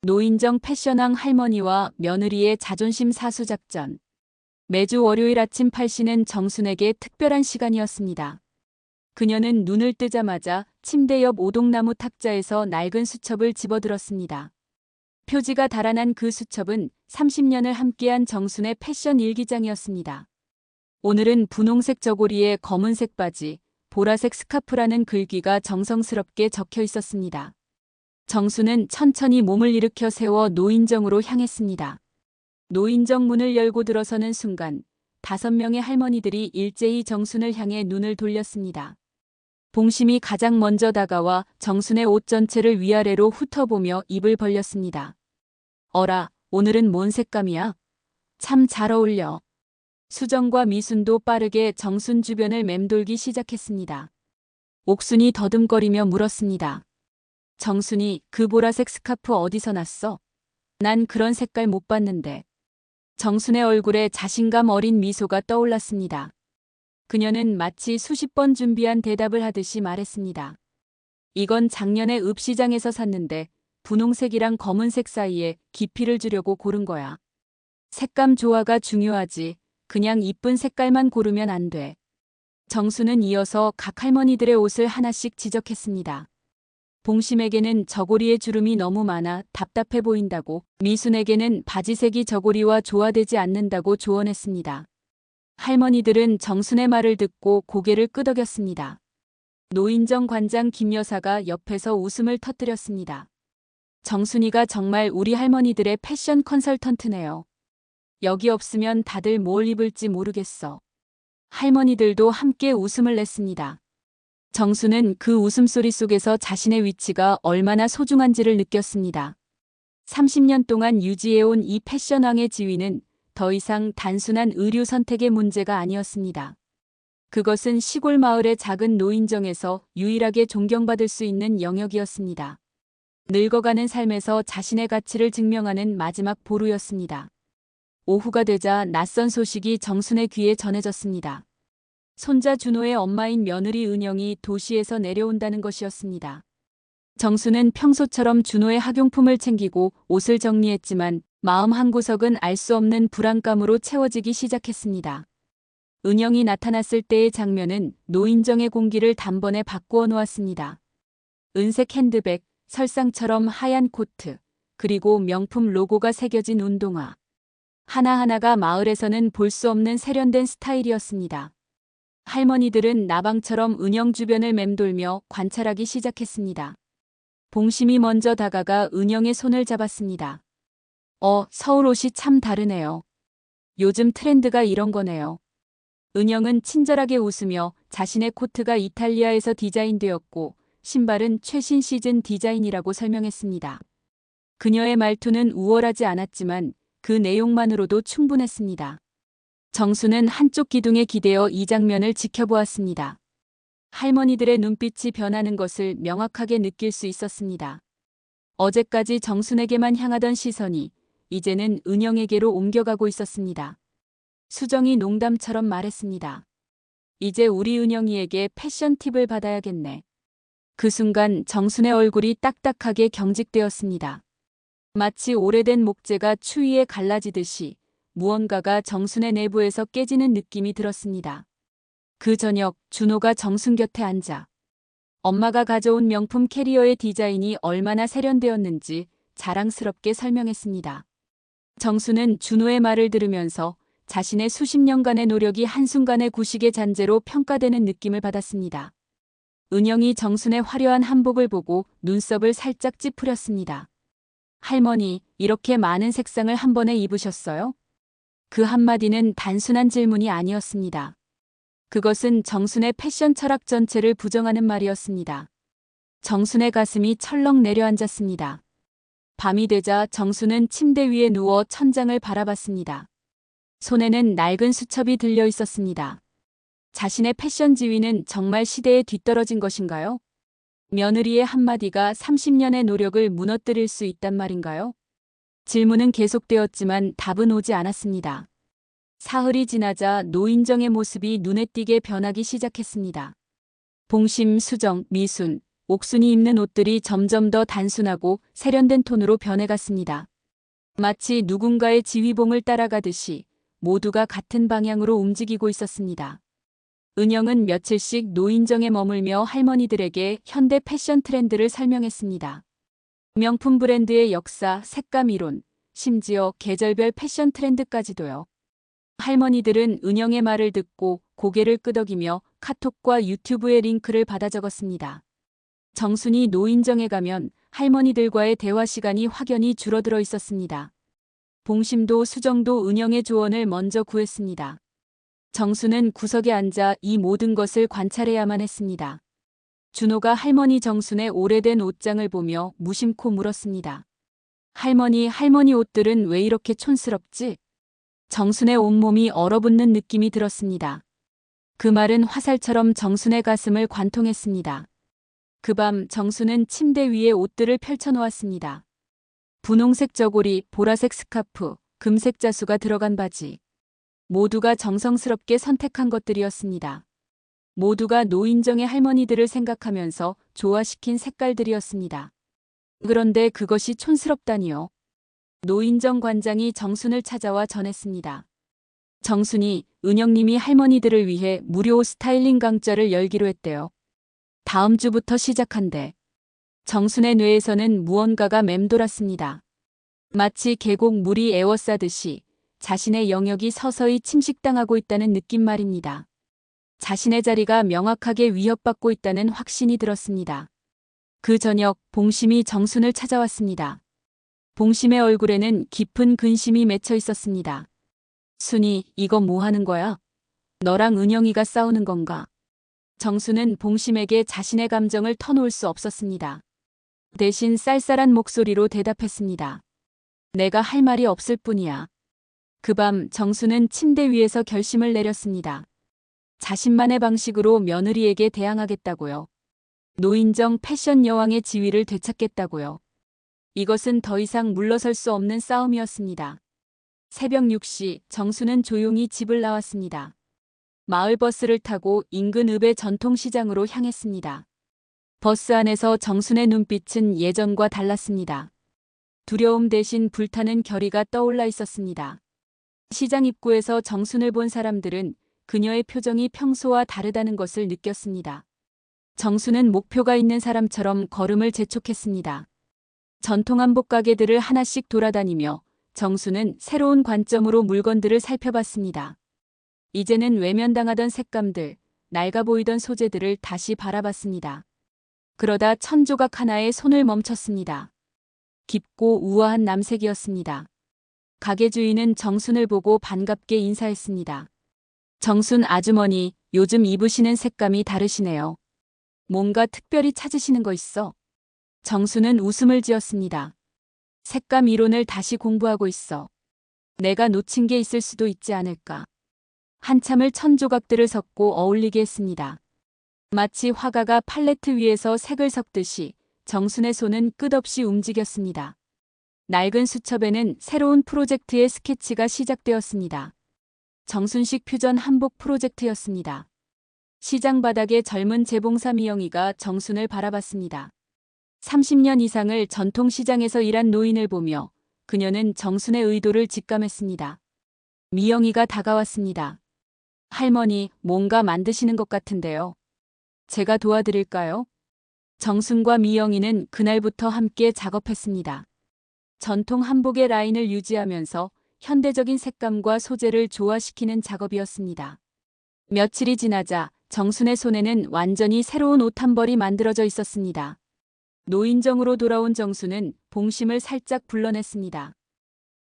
노인정 패션왕 할머니와 며느리의 자존심 사수작전. 매주 월요일 아침 8시는 정순에게 특별한 시간이었습니다. 그녀는 눈을 뜨자마자 침대 옆 오동나무 탁자에서 낡은 수첩을 집어들었습니다. 표지가 달아난 그 수첩은 30년을 함께한 정순의 패션 일기장이었습니다. 오늘은 분홍색 저고리에 검은색 바지, 보라색 스카프라는 글귀가 정성스럽게 적혀 있었습니다. 정순은 천천히 몸을 일으켜 세워 노인정으로 향했습니다. 노인정 문을 열고 들어서는 순간 5명의 할머니들이 일제히 정순을 향해 눈을 돌렸습니다. 봉심이 가장 먼저 다가와 정순의 옷 전체를 위아래로 훑어보며 입을 벌렸습니다. 어라, 오늘은 뭔 색감이야? 참 잘 어울려. 수정과 미순도 빠르게 정순 주변을 맴돌기 시작했습니다. 옥순이 더듬거리며 물었습니다. 정순이, 그 보라색 스카프 어디서 났어? 난 그런 색깔 못 봤는데. 정순의 얼굴에 자신감 어린 미소가 떠올랐습니다. 그녀는 마치 수십 번 준비한 대답을 하듯이 말했습니다. 이건 작년에 읍시장에서 샀는데 분홍색이랑 검은색 사이에 깊이를 주려고 고른 거야. 색감 조화가 중요하지. 그냥 이쁜 색깔만 고르면 안 돼. 정순은 이어서 각 할머니들의 옷을 하나씩 지적했습니다. 봉심에게는 저고리에 주름이 너무 많아 답답해 보인다고, 미순에게는 바지색이 저고리와 조화되지 않는다고 조언했습니다. 할머니들은 정순의 말을 듣고 고개를 끄덕였습니다. 노인정 관장 김 여사가 옆에서 웃음을 터뜨렸습니다. 정순이가 정말 우리 할머니들의 패션 컨설턴트네요. 여기 없으면 다들 뭘 입을지 모르겠어. 할머니들도 함께 웃음을 냈습니다. 정순은 그 웃음소리 속에서 자신의 위치가 얼마나 소중한지를 느꼈습니다. 30년 동안 유지해온 이 패션왕의 지위는 더 이상 단순한 의류 선택의 문제가 아니었습니다. 그것은 시골 마을의 작은 노인정에서 유일하게 존경받을 수 있는 영역이었습니다. 늙어가는 삶에서 자신의 가치를 증명하는 마지막 보루였습니다. 오후가 되자 낯선 소식이 정순의 귀에 전해졌습니다. 손자 준호의 엄마인 며느리 은영이 도시에서 내려온다는 것이었습니다. 정순은 평소처럼 준호의 학용품을 챙기고 옷을 정리했지만 마음 한구석은 알 수 없는 불안감으로 채워지기 시작했습니다. 은영이 나타났을 때의 장면은 노인정의 공기를 단번에 바꾸어 놓았습니다. 은색 핸드백, 설상처럼 하얀 코트, 그리고 명품 로고가 새겨진 운동화. 하나하나가 마을에서는 볼 수 없는 세련된 스타일이었습니다. 할머니들은 나방처럼 은영 주변을 맴돌며 관찰하기 시작했습니다. 봉심이 먼저 다가가 은영의 손을 잡았습니다. 서울 옷이 참 다르네요. 요즘 트렌드가 이런 거네요. 은영은 친절하게 웃으며 자신의 코트가 이탈리아에서 디자인되었고 신발은 최신 시즌 디자인이라고 설명했습니다. 그녀의 말투는 우월하지 않았지만 그 내용만으로도 충분했습니다. 정순은 한쪽 기둥에 기대어 이 장면을 지켜보았습니다. 할머니들의 눈빛이 변하는 것을 명확하게 느낄 수 있었습니다. 어제까지 정순에게만 향하던 시선이 이제는 은영에게로 옮겨가고 있었습니다. 수정이 농담처럼 말했습니다. 이제 우리 은영이에게 패션 팁을 받아야겠네. 그 순간 정순의 얼굴이 딱딱하게 경직되었습니다. 마치 오래된 목재가 추위에 갈라지듯이 무언가가 정순의 내부에서 깨지는 느낌이 들었습니다. 그 저녁 준호가 정순 곁에 앉아 엄마가 가져온 명품 캐리어의 디자인이 얼마나 세련되었는지 자랑스럽게 설명했습니다. 정순은 준호의 말을 들으면서 자신의 수십 년간의 노력이 한순간의 구식의 잔재로 평가되는 느낌을 받았습니다. 은영이 정순의 화려한 한복을 보고 눈썹을 살짝 찌푸렸습니다. 할머니, 이렇게 많은 색상을 한 번에 입으셨어요? 그 한마디는 단순한 질문이 아니었습니다. 그것은 정순의 패션 철학 전체를 부정하는 말이었습니다. 정순의 가슴이 철렁 내려앉았습니다. 밤이 되자 정순은 침대 위에 누워 천장을 바라봤습니다. 손에는 낡은 수첩이 들려 있었습니다. 자신의 패션 지위는 정말 시대에 뒤떨어진 것인가요? 며느리의 한마디가 30년의 노력을 무너뜨릴 수 있단 말인가요? 질문은 계속되었지만 답은 오지 않았습니다. 사흘이 지나자 노인정의 모습이 눈에 띄게 변하기 시작했습니다. 봉심, 수정, 미순, 옥순이 입는 옷들이 점점 더 단순하고 세련된 톤으로 변해갔습니다. 마치 누군가의 지휘봉을 따라가듯이 모두가 같은 방향으로 움직이고 있었습니다. 은영은 며칠씩 노인정에 머물며 할머니들에게 현대 패션 트렌드를 설명했습니다. 명품 브랜드의 역사, 색감 이론, 심지어 계절별 패션 트렌드까지도요. 할머니들은 은영의 말을 듣고 고개를 끄덕이며 카톡과 유튜브의 링크를 받아 적었습니다. 정순이 노인정에 가면 할머니들과의 대화 시간이 확연히 줄어들어 있었습니다. 봉심도 수정도 은영의 조언을 먼저 구했습니다. 정수는 구석에 앉아 이 모든 것을 관찰해야만 했습니다. 준호가 할머니 정순의 오래된 옷장을 보며 무심코 물었습니다. 할머니 옷들은 왜 이렇게 촌스럽지? 정순의 온몸이 얼어붙는 느낌이 들었습니다. 그 말은 화살처럼 정순의 가슴을 관통했습니다. 그 밤 정순은 침대 위에 옷들을 펼쳐놓았습니다. 분홍색 저고리, 보라색 스카프, 금색 자수가 들어간 바지. 모두가 정성스럽게 선택한 것들이었습니다. 모두가 노인정의 할머니들을 생각하면서 조화시킨 색깔들이었습니다. 그런데 그것이 촌스럽다니요. 노인정 관장이 정순을 찾아와 전했습니다. 정순이 은영님이 할머니들을 위해 무료 스타일링 강좌를 열기로 했대요. 다음 주부터 시작한대. 정순의 뇌에서는 무언가가 맴돌았습니다. 마치 계곡 물이 에워싸듯이 자신의 영역이 서서히 침식당하고 있다는 느낌 말입니다. 자신의 자리가 명확하게 위협받고 있다는 확신이 들었습니다. 그 저녁 봉심이 정순을 찾아왔습니다. 봉심의 얼굴에는 깊은 근심이 맺혀 있었습니다. 순이, 이거 뭐 하는 거야? 너랑 은영이가 싸우는 건가? 정순은 봉심에게 자신의 감정을 터놓을 수 없었습니다. 대신 쌀쌀한 목소리로 대답했습니다. 내가 할 말이 없을 뿐이야. 그 밤 정순은 침대 위에서 결심을 내렸습니다. 자신만의 방식으로 며느리에게 대항하겠다고요. 노인정 패션 여왕의 지위를 되찾겠다고요. 이것은 더 이상 물러설 수 없는 싸움이었습니다. 새벽 6시 정순은 조용히 집을 나왔습니다. 마을버스를 타고 인근 읍의 전통시장으로 향했습니다. 버스 안에서 정순의 눈빛은 예전과 달랐습니다. 두려움 대신 불타는 결의가 떠올라 있었습니다. 시장 입구에서 정순을 본 사람들은 그녀의 표정이 평소와 다르다는 것을 느꼈습니다. 정순은 목표가 있는 사람처럼 걸음을 재촉했습니다. 전통 한복 가게들을 하나씩 돌아다니며 정순은 새로운 관점으로 물건들을 살펴봤습니다. 이제는 외면당하던 색감들, 낡아 보이던 소재들을 다시 바라봤습니다. 그러다 천조각 하나에 손을 멈췄습니다. 깊고 우아한 남색이었습니다. 가게 주인은 정순을 보고 반갑게 인사했습니다. 정순 아주머니, 요즘 입으시는 색감이 다르시네요. 뭔가 특별히 찾으시는 거 있어? 정순은 웃음을 지었습니다. 색감 이론을 다시 공부하고 있어. 내가 놓친 게 있을 수도 있지 않을까. 한참을 천조각들을 섞고 어울리게 했습니다. 마치 화가가 팔레트 위에서 색을 섞듯이 정순의 손은 끝없이 움직였습니다. 낡은 수첩에는 새로운 프로젝트의 스케치가 시작되었습니다. 정순식 퓨전 한복 프로젝트였습니다. 시장 바닥에 젊은 재봉사 미영이가 정순을 바라봤습니다. 30년 이상을 전통시장에서 일한 노인을 보며 그녀는 정순의 의도를 직감했습니다. 미영이가 다가왔습니다. 할머니, 뭔가 만드시는 것 같은데요. 제가 도와드릴까요? 정순과 미영이는 그날부터 함께 작업했습니다. 전통 한복의 라인을 유지하면서 현대적인 색감과 소재를 조화시키는 작업이었습니다. 며칠이 지나자 정순의 손에는 완전히 새로운 옷 한 벌이 만들어져 있었습니다. 노인정으로 돌아온 정순은 봉심을 살짝 불러냈습니다.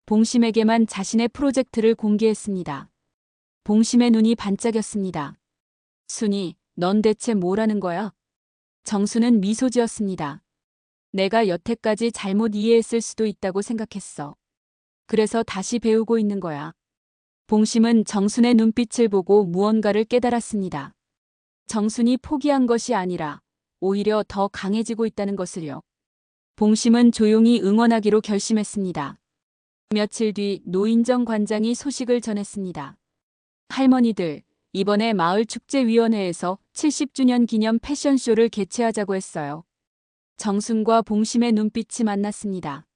봉심에게만 자신의 프로젝트를 공개했습니다. 봉심의 눈이 반짝였습니다. 순이, 넌 대체 뭘 하는 거야? 정순은 미소 지었습니다. 내가 여태까지 잘못 이해했을 수도 있다고 생각했어. 그래서 다시 배우고 있는 거야. 봉심은 정순의 눈빛을 보고 무언가를 깨달았습니다. 정순이 포기한 것이 아니라 오히려 더 강해지고 있다는 것을요. 봉심은 조용히 응원하기로 결심했습니다. 며칠 뒤 노인정 관장이 소식을 전했습니다. 할머니들, 이번에 마을축제위원회에서 70주년 기념 패션쇼를 개최하자고 했어요. 정순과 봉심의 눈빛이 만났습니다.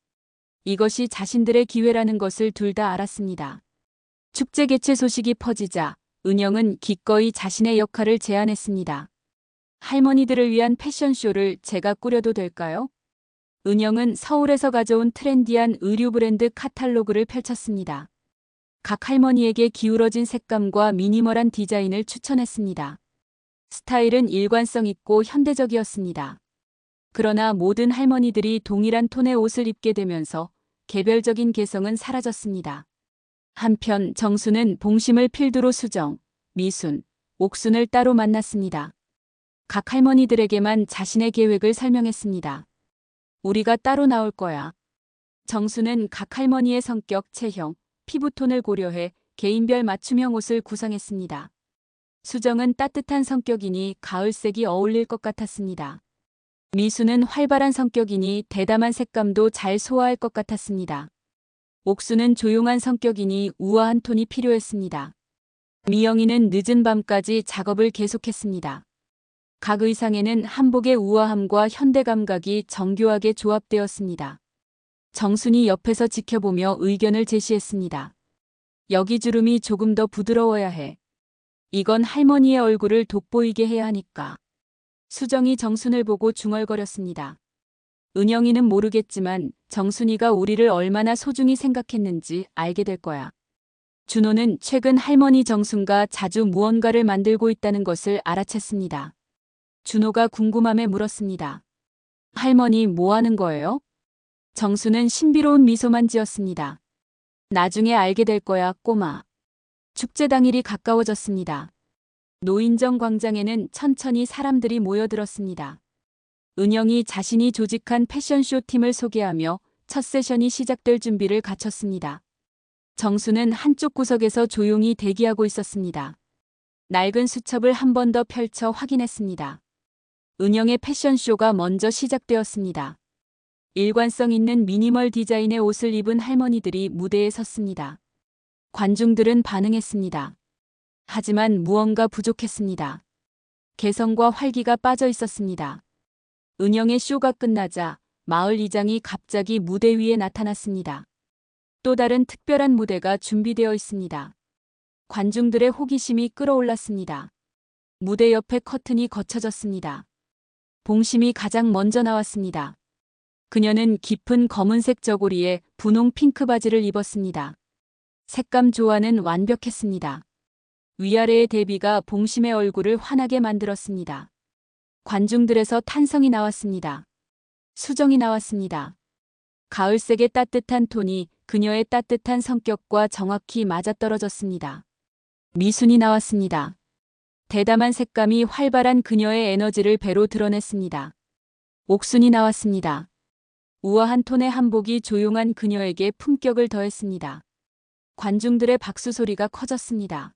이것이 자신들의 기회라는 것을 둘 다 알았습니다. 축제 개최 소식이 퍼지자 은영은 기꺼이 자신의 역할을 제안했습니다. 할머니들을 위한 패션쇼를 제가 꾸려도 될까요? 은영은 서울에서 가져온 트렌디한 의류 브랜드 카탈로그를 펼쳤습니다. 각 할머니에게 기울어진 색감과 미니멀한 디자인을 추천했습니다. 스타일은 일관성 있고 현대적이었습니다. 그러나 모든 할머니들이 동일한 톤의 옷을 입게 되면서 개별적인 개성은 사라졌습니다. 한편 정수는 봉심을 필두로 수정, 미순, 옥순을 따로 만났습니다. 각 할머니들에게만 자신의 계획을 설명했습니다. 우리가 따로 나올 거야. 정수는 각 할머니의 성격, 체형, 피부톤을 고려해 개인별 맞춤형 옷을 구성했습니다. 수정은 따뜻한 성격이니 가을색이 어울릴 것 같았습니다. 미수는 활발한 성격이니 대담한 색감도 잘 소화할 것 같았습니다. 옥수는 조용한 성격이니 우아한 톤이 필요했습니다. 미영이는 늦은 밤까지 작업을 계속했습니다. 각 의상에는 한복의 우아함과 현대 감각이 정교하게 조합되었습니다. 정순이 옆에서 지켜보며 의견을 제시했습니다. 여기 주름이 조금 더 부드러워야 해. 이건 할머니의 얼굴을 돋보이게 해야 하니까. 수정이 정순을 보고 중얼거렸습니다. 은영이는 모르겠지만 정순이가 우리를 얼마나 소중히 생각했는지 알게 될 거야. 준호는 최근 할머니 정순과 자주 무언가를 만들고 있다는 것을 알아챘습니다. 준호가 궁금함에 물었습니다. 할머니 뭐 하는 거예요? 정수는 신비로운 미소만 지었습니다. 나중에 알게 될 거야, 꼬마. 축제 당일이 가까워졌습니다. 노인정 광장에는 천천히 사람들이 모여들었습니다. 은영이 자신이 조직한 패션쇼 팀을 소개하며 첫 세션이 시작될 준비를 갖췄습니다. 정수는 한쪽 구석에서 조용히 대기하고 있었습니다. 낡은 수첩을 한 번 더 펼쳐 확인했습니다. 은영의 패션쇼가 먼저 시작되었습니다. 일관성 있는 미니멀 디자인의 옷을 입은 할머니들이 무대에 섰습니다. 관중들은 반응했습니다. 하지만 무언가 부족했습니다. 개성과 활기가 빠져 있었습니다. 은영의 쇼가 끝나자 마을 이장이 갑자기 무대 위에 나타났습니다. 또 다른 특별한 무대가 준비되어 있습니다. 관중들의 호기심이 끌어올랐습니다. 무대 옆에 커튼이 거쳐졌습니다. 봉심이 가장 먼저 나왔습니다. 그녀는 깊은 검은색 저고리에 분홍 핑크 바지를 입었습니다. 색감 조화는 완벽했습니다. 위아래의 대비가 봉심의 얼굴을 환하게 만들었습니다. 관중들에서 탄성이 나왔습니다. 수정이 나왔습니다. 가을색의 따뜻한 톤이 그녀의 따뜻한 성격과 정확히 맞아떨어졌습니다. 미순이 나왔습니다. 대담한 색감이 활발한 그녀의 에너지를 배로 드러냈습니다. 옥순이 나왔습니다. 우아한 톤의 한복이 조용한 그녀에게 품격을 더했습니다. 관중들의 박수 소리가 커졌습니다.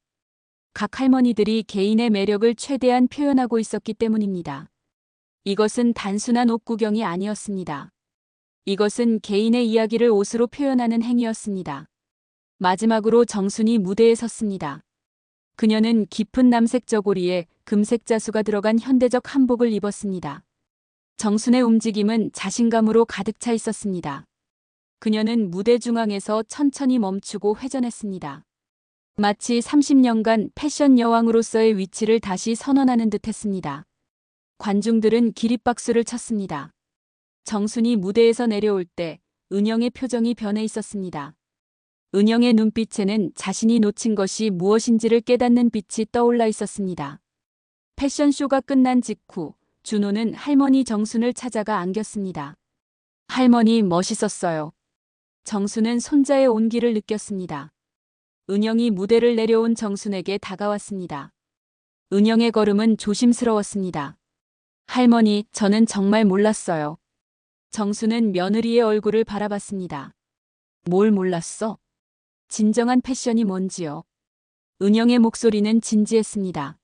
각 할머니들이 개인의 매력을 최대한 표현하고 있었기 때문입니다. 이것은 단순한 옷 구경이 아니었습니다. 이것은 개인의 이야기를 옷으로 표현하는 행위였습니다. 마지막으로 정순이 무대에 섰습니다. 그녀는 깊은 남색 저고리에 금색 자수가 들어간 현대적 한복을 입었습니다. 정순의 움직임은 자신감으로 가득 차 있었습니다. 그녀는 무대 중앙에서 천천히 멈추고 회전했습니다. 마치 30년간 패션 여왕으로서의 위치를 다시 선언하는 듯했습니다. 관중들은 기립박수를 쳤습니다. 정순이 무대에서 내려올 때 은영의 표정이 변해 있었습니다. 은영의 눈빛에는 자신이 놓친 것이 무엇인지를 깨닫는 빛이 떠올라 있었습니다. 패션쇼가 끝난 직후 준호는 할머니 정순을 찾아가 안겼습니다. 할머니 멋있었어요. 정순은 손자의 온기를 느꼈습니다. 은영이 무대를 내려온 정순에게 다가왔습니다. 은영의 걸음은 조심스러웠습니다. 할머니, 저는 정말 몰랐어요. 정순은 며느리의 얼굴을 바라봤습니다. 뭘 몰랐어? 진정한 패션이 뭔지요? 은영의 목소리는 진지했습니다.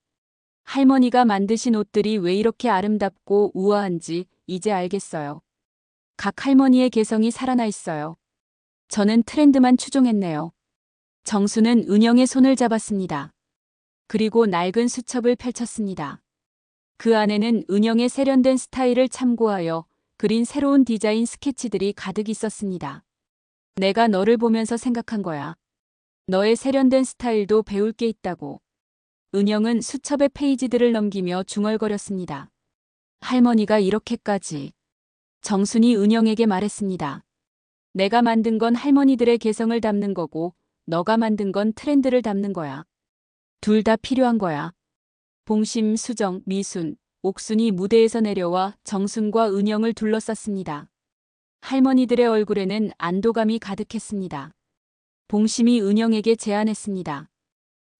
할머니가 만드신 옷들이 왜 이렇게 아름답고 우아한지 이제 알겠어요. 각 할머니의 개성이 살아나 있어요. 저는 트렌드만 추종했네요. 정수는 은영의 손을 잡았습니다. 그리고 낡은 수첩을 펼쳤습니다. 그 안에는 은영의 세련된 스타일을 참고하여 그린 새로운 디자인 스케치들이 가득 있었습니다. 내가 너를 보면서 생각한 거야. 너의 세련된 스타일도 배울 게 있다고. 은영은 수첩의 페이지들을 넘기며 중얼거렸습니다. 할머니가 이렇게까지. 정순이 은영에게 말했습니다. 내가 만든 건 할머니들의 개성을 담는 거고 너가 만든 건 트렌드를 담는 거야. 둘 다 필요한 거야. 봉심, 수정, 미순, 옥순이 무대에서 내려와 정순과 은영을 둘러쌌습니다. 할머니들의 얼굴에는 안도감이 가득했습니다. 봉심이 은영에게 제안했습니다.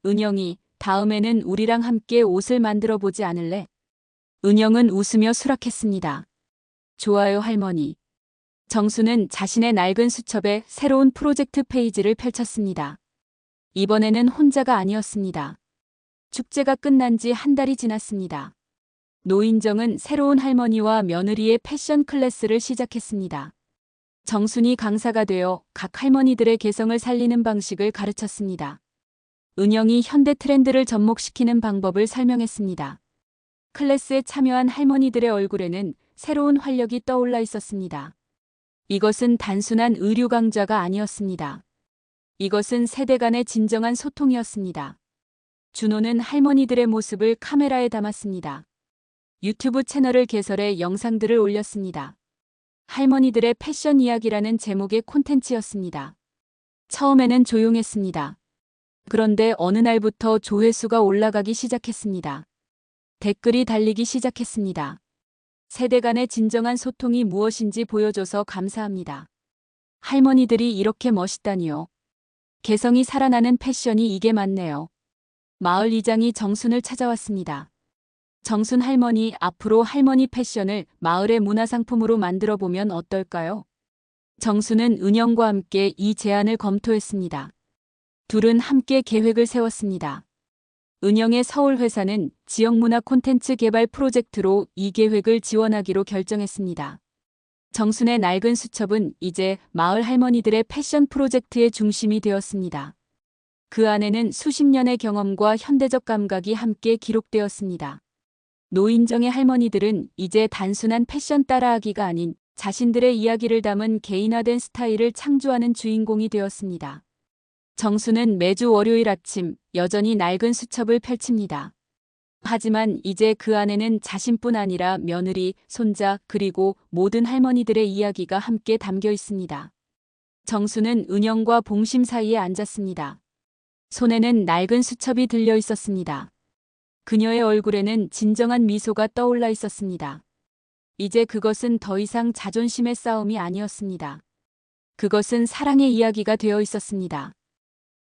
은영이, 다음에는 우리랑 함께 옷을 만들어 보지 않을래? 은영은 웃으며 수락했습니다. 좋아요, 할머니. 정수는 자신의 낡은 수첩에 새로운 프로젝트 페이지를 펼쳤습니다. 이번에는 혼자가 아니었습니다. 축제가 끝난 지 한 달이 지났습니다. 노인정은 새로운 할머니와 며느리의 패션 클래스를 시작했습니다. 정순이 강사가 되어 각 할머니들의 개성을 살리는 방식을 가르쳤습니다. 은영이 현대 트렌드를 접목시키는 방법을 설명했습니다. 클래스에 참여한 할머니들의 얼굴에는 새로운 활력이 떠올라 있었습니다. 이것은 단순한 의류 강좌가 아니었습니다. 이것은 세대 간의 진정한 소통이었습니다. 준호는 할머니들의 모습을 카메라에 담았습니다. 유튜브 채널을 개설해 영상들을 올렸습니다. 할머니들의 패션 이야기라는 제목의 콘텐츠였습니다. 처음에는 조용했습니다. 그런데 어느 날부터 조회수가 올라가기 시작했습니다. 댓글이 달리기 시작했습니다. 세대 간의 진정한 소통이 무엇인지 보여줘서 감사합니다. 할머니들이 이렇게 멋있다니요. 개성이 살아나는 패션이 이게 맞네요. 마을 이장이 정순을 찾아왔습니다. 정순 할머니, 앞으로 할머니 패션을 마을의 문화상품으로 만들어 보면 어떨까요? 정순은 은영과 함께 이 제안을 검토했습니다. 둘은 함께 계획을 세웠습니다. 은영의 서울 회사는 지역 문화 콘텐츠 개발 프로젝트로 이 계획을 지원하기로 결정했습니다. 정순의 낡은 수첩은 이제 마을 할머니들의 패션 프로젝트의 중심이 되었습니다. 그 안에는 수십 년의 경험과 현대적 감각이 함께 기록되었습니다. 노인정의 할머니들은 이제 단순한 패션 따라하기가 아닌 자신들의 이야기를 담은 개인화된 스타일을 창조하는 주인공이 되었습니다. 정수는 매주 월요일 아침 여전히 낡은 수첩을 펼칩니다. 하지만 이제 그 안에는 자신뿐 아니라 며느리, 손자, 그리고 모든 할머니들의 이야기가 함께 담겨 있습니다. 정수는 은영과 봉심 사이에 앉았습니다. 손에는 낡은 수첩이 들려 있었습니다. 그녀의 얼굴에는 진정한 미소가 떠올라 있었습니다. 이제 그것은 더 이상 자존심의 싸움이 아니었습니다. 그것은 사랑의 이야기가 되어 있었습니다.